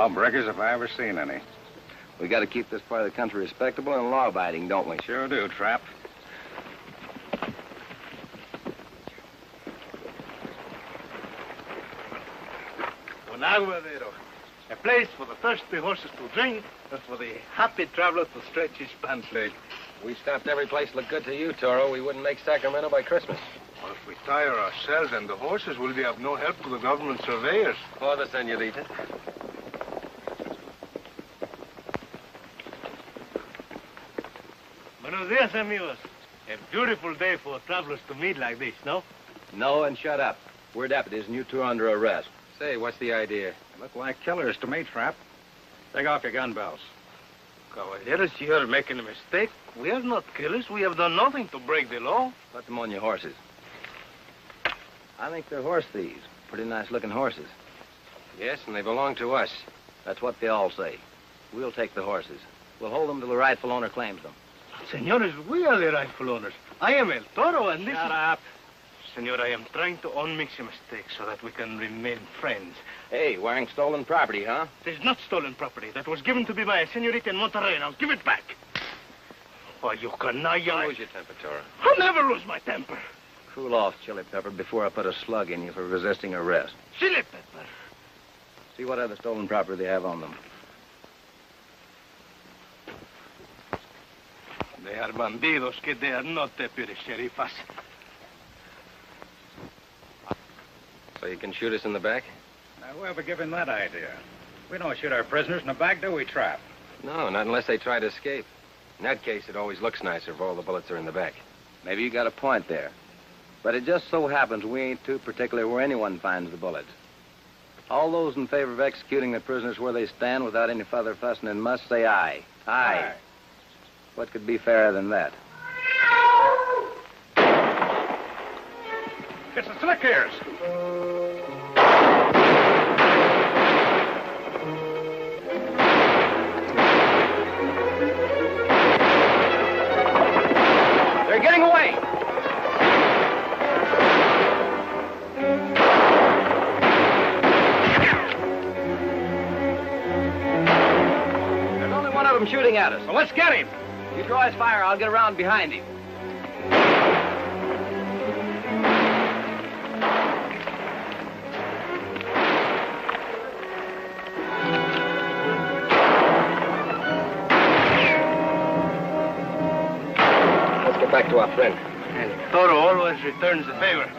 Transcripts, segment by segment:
Lawbreakers if I ever seen any. We got to keep this part of the country respectable and law-abiding, don't we? Sure do, Trap. Un aguadero. A place for the thirsty horses to drink and for the happy traveler to stretch his pants leg. We stopped every place looked good to you, Toro. We wouldn't make Sacramento by Christmas. Well, if we tire ourselves and the horses, we'll be of no help to the government surveyors. For the senorita. Buenos dias, amigos. A beautiful day for travelers to meet like this, no? No, and shut up. We're deputies, and you two are under arrest. Say, what's the idea? Look like killers to me, Trap. Take off your gun belts. Caballeros, you are making a mistake. We are not killers. We have done nothing to break the law. Put them on your horses. I think they're horse thieves. Pretty nice-looking horses. Yes, and they belong to us. That's what they all say. We'll take the horses. We'll hold them till the rightful owner claims them. Senores, we are the rightful owners. I am El Toro, and this Shut up. Senor, I am trying to unmix a mistake so that we can remain friends. Hey, wearing stolen property, huh? It is not stolen property. That was given to me by a senorita in Monterrey. Now give it back. Why, you canalla. Don't lose your temper, Toro. I'll never lose my temper. Cool off, Chili Pepper, before I put a slug in you for resisting arrest. Chili Pepper. See what other stolen property they have on them. They are bandidos, que they are not deputy sheriffas. So you can shoot us in the back? Now, whoever gave him that idea? We don't shoot our prisoners in the back, do we, Trap? No, not unless they try to escape. In that case, it always looks nicer if all the bullets are in the back. Maybe you got a point there. But it just so happens we ain't too particular where anyone finds the bullets. All those in favor of executing the prisoners where they stand without any further fussing and must say aye. Aye. What could be fairer than that? It's the slick ears. They're getting away. There's only one of them shooting at us. Well, let's get him. You draw his fire, I'll get around behind him. Let's get back to our friend. And Toro always returns the favor.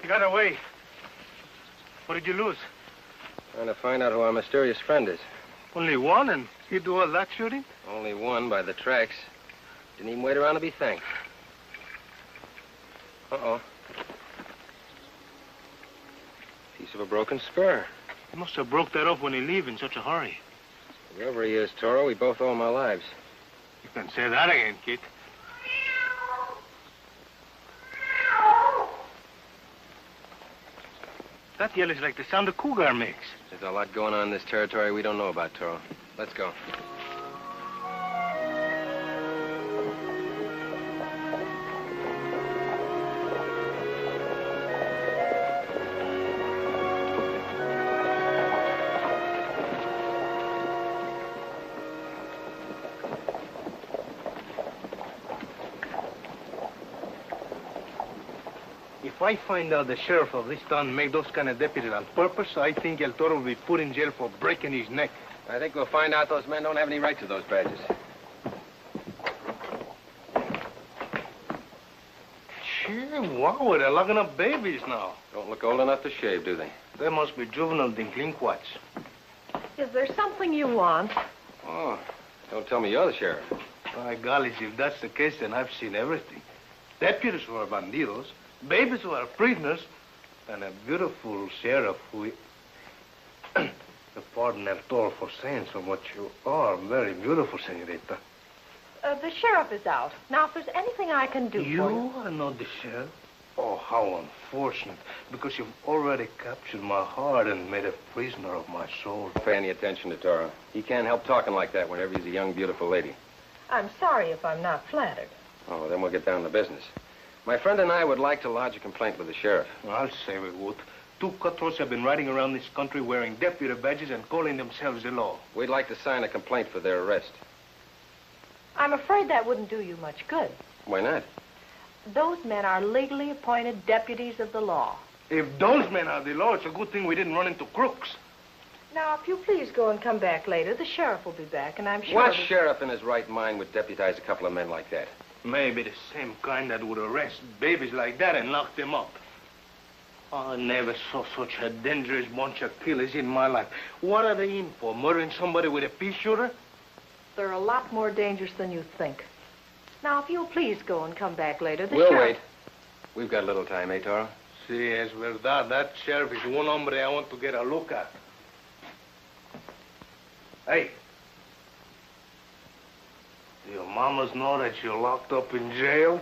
Got away. What did you lose? Trying to find out who our mysterious friend is. Only one, and you do all that shooting? Only one by the tracks. Didn't even wait around to be thanked. Uh-oh. Piece of a broken spur. He must have broke that off when he leave in such a hurry. Wherever he is, Toro, we both owe him our lives. You can say that again, kid. That yell is like the sound a cougar makes. There's a lot going on in this territory we don't know about, Toro. Let's go. If If I find out the sheriff of this town make those kind of deputies on purpose, I think El Toro will be put in jail for breaking his neck. I think we'll find out those men don't have any right to those badges. Gee, wow, they're locking up babies now. Don't look old enough to shave, do they? They must be juvenile delinquents. Is there something you want? Oh, don't tell me you're the sheriff. By golly, if that's the case, then I've seen everything. Deputies who are bandidos, babies who are prisoners, and a beautiful sheriff who... Pardon El Toro for saying so much. You are very beautiful, senorita. The sheriff is out. Now, if there's anything I can do for you... You are not the sheriff? Oh, how unfortunate. Because you've already captured my heart and made a prisoner of my soul. Pay any attention to Toro. He can't help talking like that whenever he's a young, beautiful lady. I'm sorry if I'm not flattered. Oh, then we'll get down to business. My friend and I would like to lodge a complaint with the sheriff. I'll say we would. 2 cutthroats have been riding around this country wearing deputy badges and calling themselves the law. We'd like to sign a complaint for their arrest. I'm afraid that wouldn't do you much good. Why not? Those men are legally appointed deputies of the law. If those men are the law, it's a good thing we didn't run into crooks. Now, if you please go and come back later, the sheriff will be back, and I'm sure... What sheriff in his right mind would deputize a couple of men like that? Maybe the same kind that would arrest babies like that and lock them up. I never saw such a dangerous bunch of killers in my life. What are they in for, murdering somebody with a pea shooter? They're a lot more dangerous than you think. Now, if you'll please go and come back later, the We'll sheriff... wait. We've got a little time, eh, Toro? Si, es verdad. That sheriff is one hombre I want to get a look at. Hey. Do your mamas know that you're locked up in jail?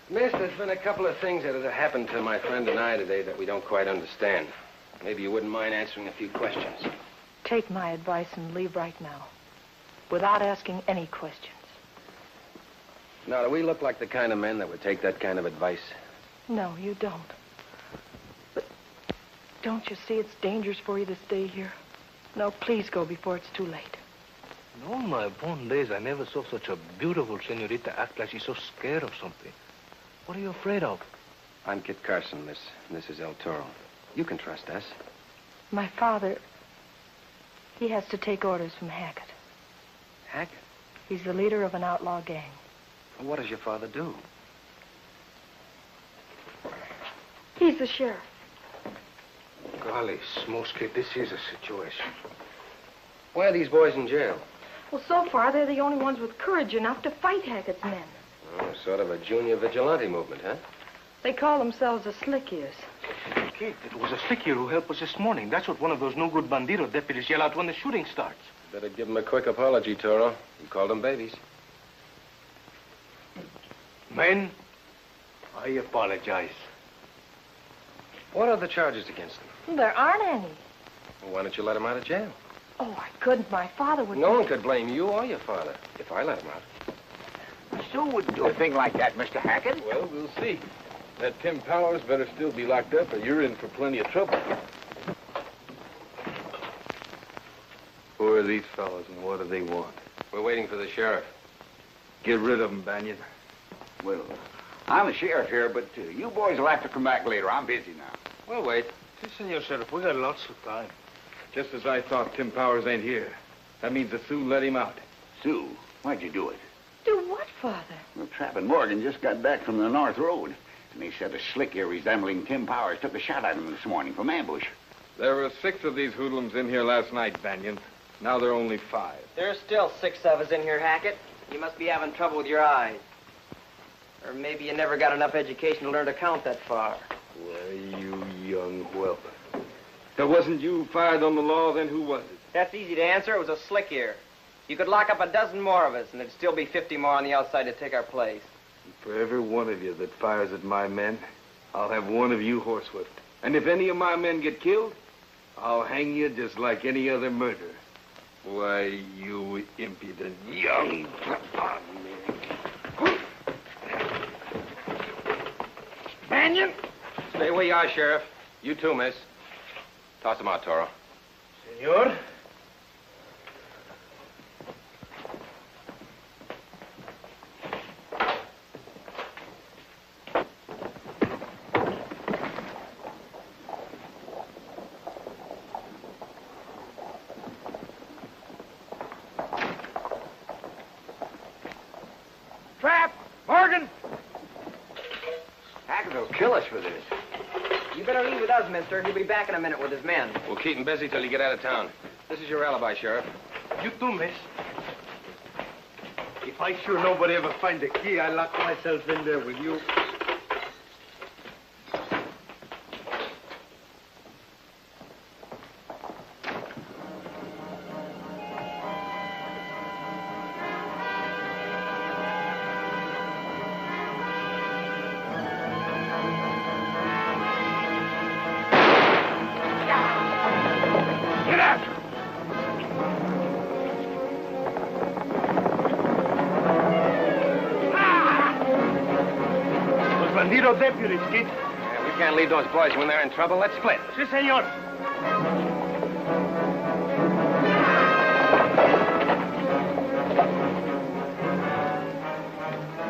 Miss, there's been a couple of things that have happened to my friend and I today that we don't quite understand. Maybe you wouldn't mind answering a few questions. Take my advice and leave right now, without asking any questions. Now, do we look like the kind of men that would take that kind of advice? No, you don't. But don't you see it's dangerous for you to stay here? No, please go before it's too late. In all my born days, I never saw such a beautiful senorita act like she's so scared of something. What are you afraid of? I'm Kit Carson, miss. And this is El Toro. You can trust us. My father, he has to take orders from Hackett. Hackett? He's the leader of an outlaw gang. Well, what does your father do? He's the sheriff. Golly, smokes, Kid, this is a situation. Why are these boys in jail? Well, so far, they're the only ones with courage enough to fight Hackett's men. Oh, sort of a junior vigilante movement, huh? They call themselves the Slick Ears. Kid, it was a stick here who helped us this morning. That's what one of those no-good bandito deputies yell out when the shooting starts. Better give them a quick apology, Toro. You called them babies. Men, I apologize. What are the charges against them? There aren't any. Well, why don't you let them out of jail? Oh, I couldn't. My father would... No one could blame you or your father if I let them out. Sue wouldn't do a thing like that, Mr. Hackett. Well, we'll see. That Tim Powers better still be locked up, or you're in for plenty of trouble. Who are these fellows, and what do they want? We're waiting for the sheriff. Get rid of them, Banyan. Well, I'm the sheriff here, but you boys will have to come back later. I'm busy now. We'll wait. Si, senor sheriff, we got lots of time. Just as I thought, Tim Powers ain't here. That means that Sue let him out. Sue, why'd you do it? Do what, Father? Well, Trapp and Morgan just got back from the North Road, and they said a slick here resembling Tim Powers took a shot at him this morning from ambush. There were 6 of these hoodlums in here last night, Banyan. Now there are only 5. There's still 6 of us in here, Hackett. You must be having trouble with your eyes. Or maybe you never got enough education to learn to count that far. Why, you young whelp. If it wasn't you who fired on the law, then who was it? That's easy to answer. It was a slick ear. You could lock up a dozen more of us, and there'd still be 50 more on the outside to take our place. For every one of you that fires at my men, I'll have one of you horsewhipped. And if any of my men get killed, I'll hang you just like any other murderer. Why, you impudent young... Banyan? Stay where you are, Sheriff. You too, miss. Toss them out, Toro. Senor? trap! Morgan! Hackett will kill us for this. You better leave with us, mister. He'll be back in a minute with his men. We'll keep him busy till you get out of town. This is your alibi, Sheriff. You too, miss. If I sure nobody ever find the key, I lock myself in there with you. Bandido deputies, kid. Yeah, we can't leave those boys when they're in trouble. Let's split. Si, senor.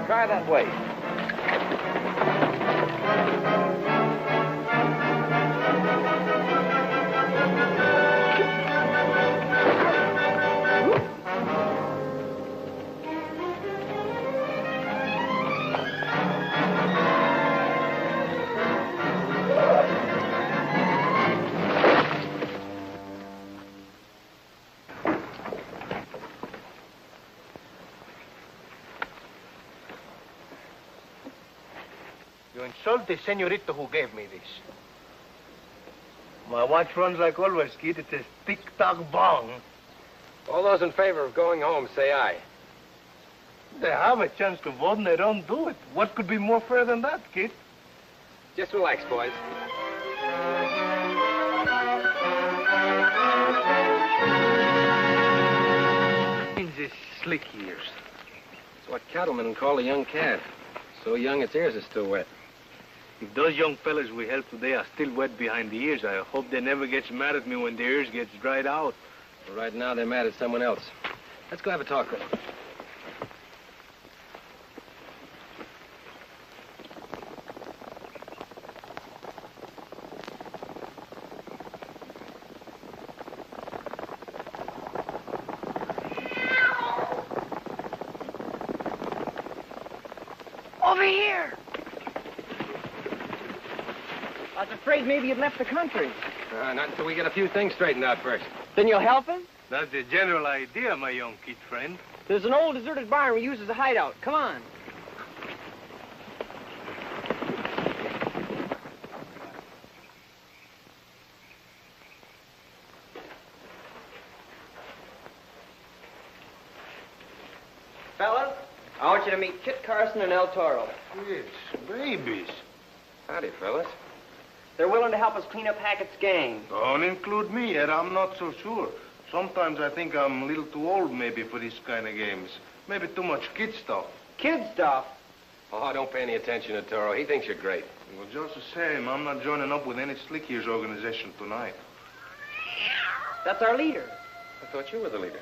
Try that way. You insult the senorita who gave me this. My watch runs like always, kid. It says tick-tock bong. All those in favor of going home, say aye. They have a chance to vote and they don't do it. What could be more fair than that, kid? Just relax, boys. In these slick ears. It's what cattlemen call a young calf. So young its ears are still wet. If those young fellas we helped today are still wet behind the ears, I hope they never gets mad at me when their ears gets dried out. Well, right now, they're mad at someone else. Let's go have a talk with them. Over here! I was afraid maybe you'd left the country. Not until we get a few things straightened out first. Then you'll help him? That's the general idea, my young kid friend. There's an old deserted barn we use as a hideout. Come on. Fellas, I want you to meet Kit Carson and El Toro. Kids, babies. Howdy, fellas. They're willing to help us clean up Hackett's gang. Don't include me yet. I'm not so sure. Sometimes I think I'm a little too old, maybe, for these kind of games. Maybe too much kid stuff. Kid stuff? Oh, don't pay any attention to Toro. He thinks you're great. Well, just the same, I'm not joining up with any Slick Ears organization tonight. That's our leader. I thought you were the leader.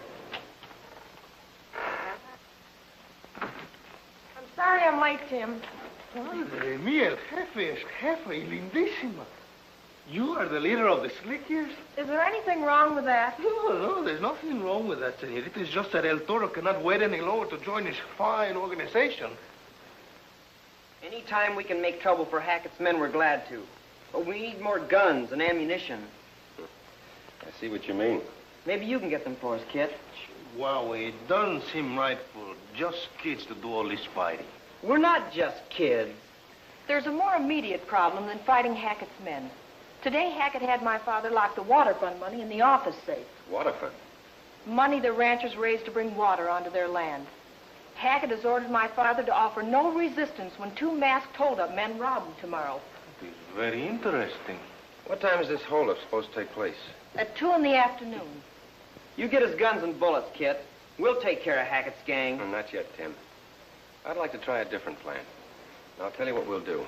I'm sorry I'm late, Tim. Madre mía, el jefe es jefe y lindísima. You are the leader of the Slick Ears? Is there anything wrong with that? No, there's nothing wrong with that, senorita. It's just that El Toro cannot wait any longer to join his fine organization. Anytime we can make trouble for Hackett's men, we're glad to. But we need more guns and ammunition. I see what you mean. Maybe you can get them for us, Kit. Wow, it doesn't seem right for just kids to do all this fighting. We're not just kids. There's a more immediate problem than fighting Hackett's men. Today, Hackett had my father lock the water fund money in the office safe. Water fund? Money the ranchers raised to bring water onto their land. Hackett has ordered my father to offer no resistance when 2 masked hold-up men rob him tomorrow. It's very interesting. What time is this holdup supposed to take place? At 2 in the afternoon. You get us guns and bullets, Kit. We'll take care of Hackett's gang. Oh, not yet, Tim. I'd like to try a different plan. I'll tell you what we'll do.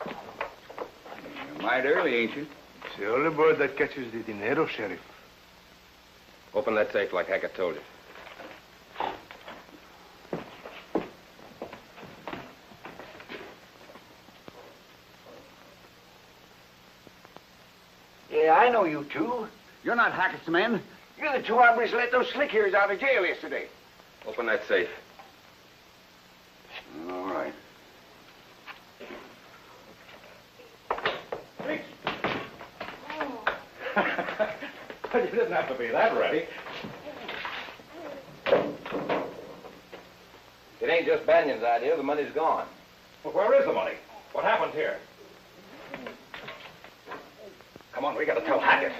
You're mighty early, ain't you? It's the only bird that catches the dinero, Sheriff. Open that safe like Hackett told you. Yeah, I know you two. You're not Hackett's men. You're the 2 hombres who let those Slick Ears out of jail yesterday. Open that safe. All right. But you didn't have to be that ready. It ain't just Banion's idea. The money's gone. Well, where is the money? What happened here? Come on, we gotta tell Hackett.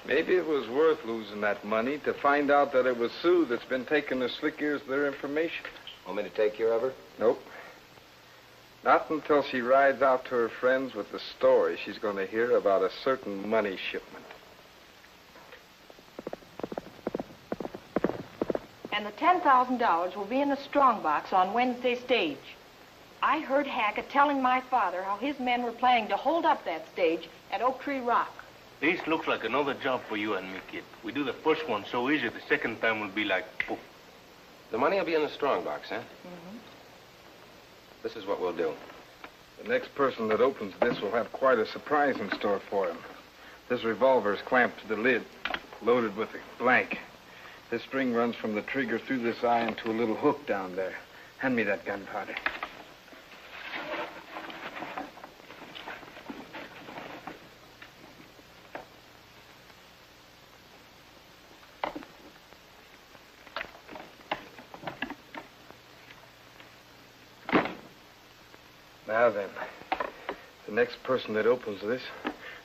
Maybe it was worth losing that money to find out that it was Sue that's been taking the slick ears their information. Want me to take care of her? Nope. Not until she rides out to her friends with the story she's going to hear about a certain money shipment. And the $10,000 will be in the strongbox on Wednesday stage. I heard Hackett telling my father how his men were planning to hold up that stage at Oak Tree Rock. This looks like another job for you and me, kid. We do the first one so easy, the second time will be like poof. The money will be in the strongbox, huh? Mm-hmm. This is what we'll do. The next person that opens this will have quite a surprise in store for him. This revolver is clamped to the lid, loaded with a blank. This string runs from the trigger through this eye into a little hook down there. Hand me that gunpowder. Now then, the next person that opens this,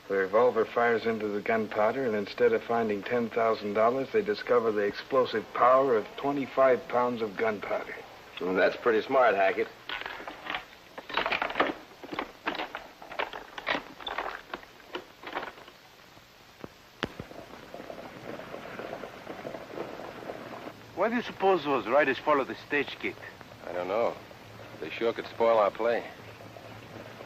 the revolver fires into the gunpowder, and instead of finding $10,000, they discover the explosive power of 25 pounds of gunpowder. Well, that's pretty smart, Hackett. Why do you suppose those riders follow the stage, kid? I don't know. They sure could spoil our play.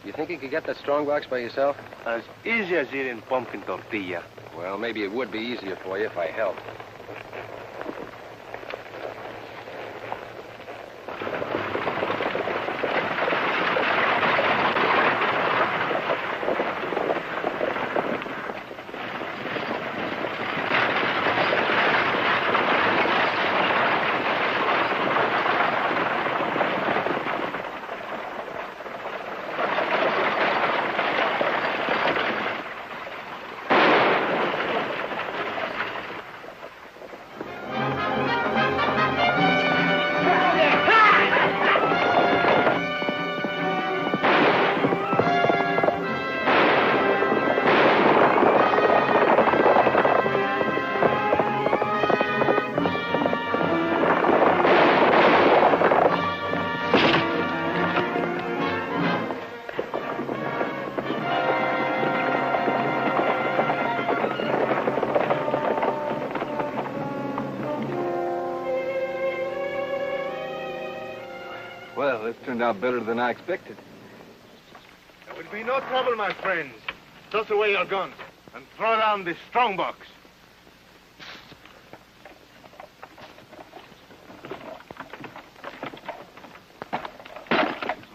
You think you could get that strongbox by yourself? As easy as eating pumpkin tortilla. Well, maybe it would be easier for you if I helped. Well, this turned out better than I expected. There will be no trouble, my friends. Toss away your guns and throw down this strongbox.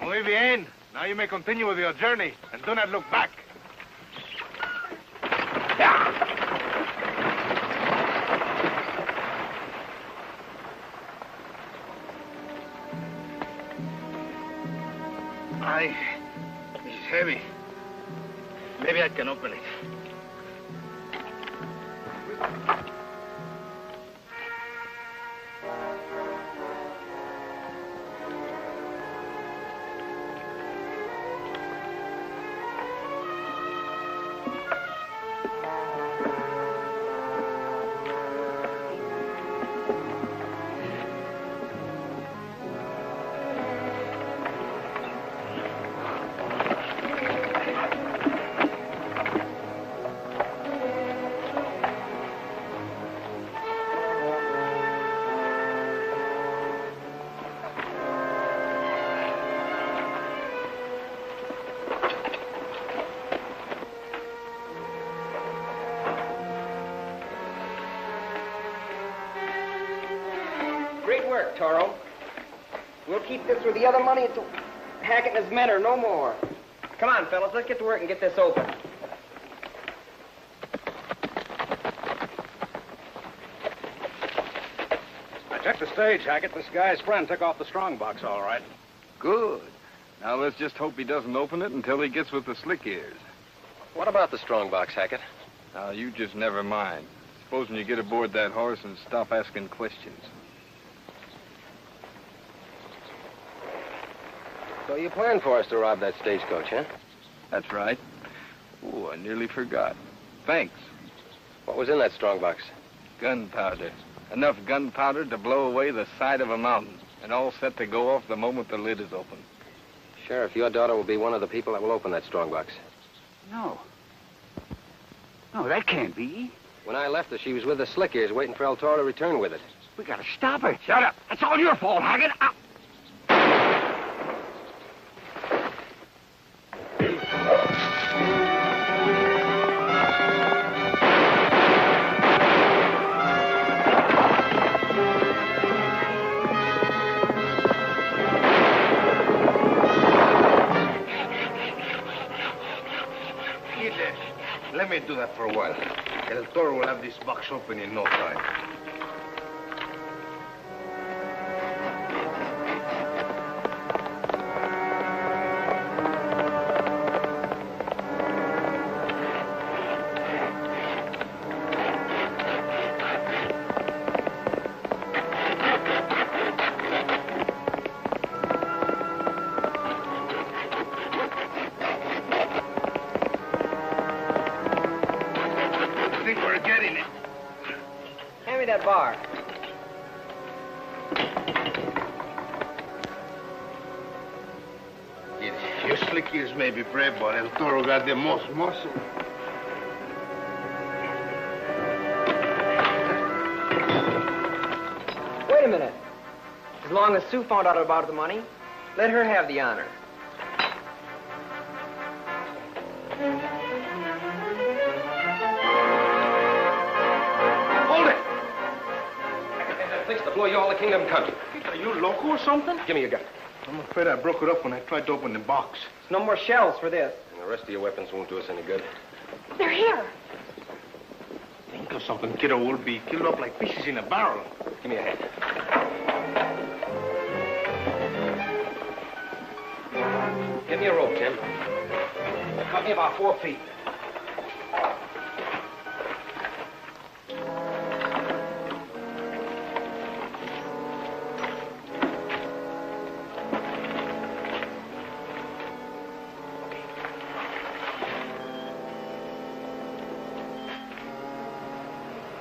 Muy bien. Now you may continue with your journey and do not look back. It's heavy. Maybe I can open it. Great work, Toro. We'll keep this with the other money until Hackett and his men are no more. Come on, fellas, let's get to work and get this open. Check the stage, Hackett. This guy's friend took off the strongbox, all right. Good. Now let's just hope he doesn't open it until he gets with the slick ears. What about the strongbox, Hackett? Now, you just never mind. Supposing you get aboard that horse and stop asking questions. So you planned for us to rob that stagecoach, huh? That's right. Oh, I nearly forgot. Thanks. What was in that strongbox? Gunpowder. Enough gunpowder to blow away the side of a mountain. And all set to go off the moment the lid is open. Sheriff, your daughter will be one of the people that will open that strongbox. No. No, that can't be. When I left her, she was with the slick ears waiting for El Toro to return with it. We gotta stop her. Shut up. That's all your fault, Hackett. Let me do that for a while. El Toro will have this box open in no time. Hand me that bar. You slick ears may be brave, but El Toro got the most muscle. Wait a minute. As long as Sue found out about the money, let her have the honor. Hold it! Thinks to blow you all the kingdom come. Are you loco or something? Give me your gun. I'm afraid I broke it up when I tried to open the box. There's no more shells for this. And the rest of your weapons won't do us any good. They're here. Think of something, kiddo. We'll be killed up like fishes in a barrel. Give me a hand. Get me a rope, Tim. Cut me about 4 feet.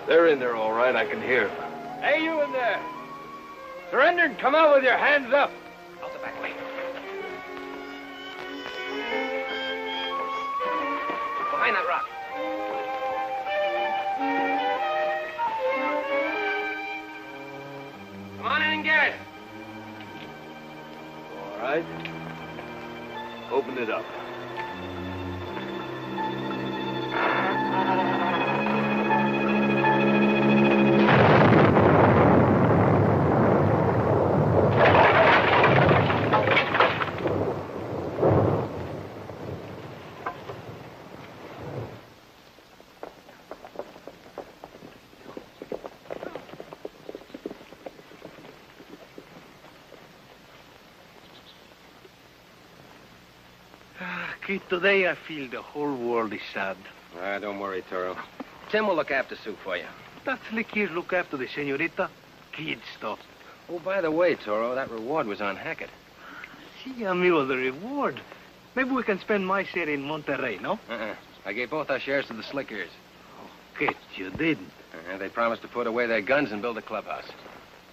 They're in there all right. I can hear them. Hey, you in there. Surrender and come out with your hands up. Out the back way. Behind that rock. Come on in and get it. All right. Open it up. Kid, today I feel the whole world is sad. Don't worry, Toro. Tim will look after Sue for you. That slick ears look after the senorita. Kid stuff. Oh, by the way, Toro, that reward was on Hackett. See, amigo, the reward. Maybe we can spend my share in Monterrey, no? I gave both our shares to the slickers. Kid, you didn't. They promised to put away their guns and build a clubhouse.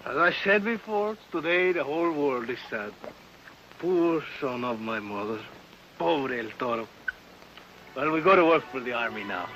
As I said before, today the whole world is sad. Poor son of my mother. Pobre El Toro. Well, we go to work for the army now.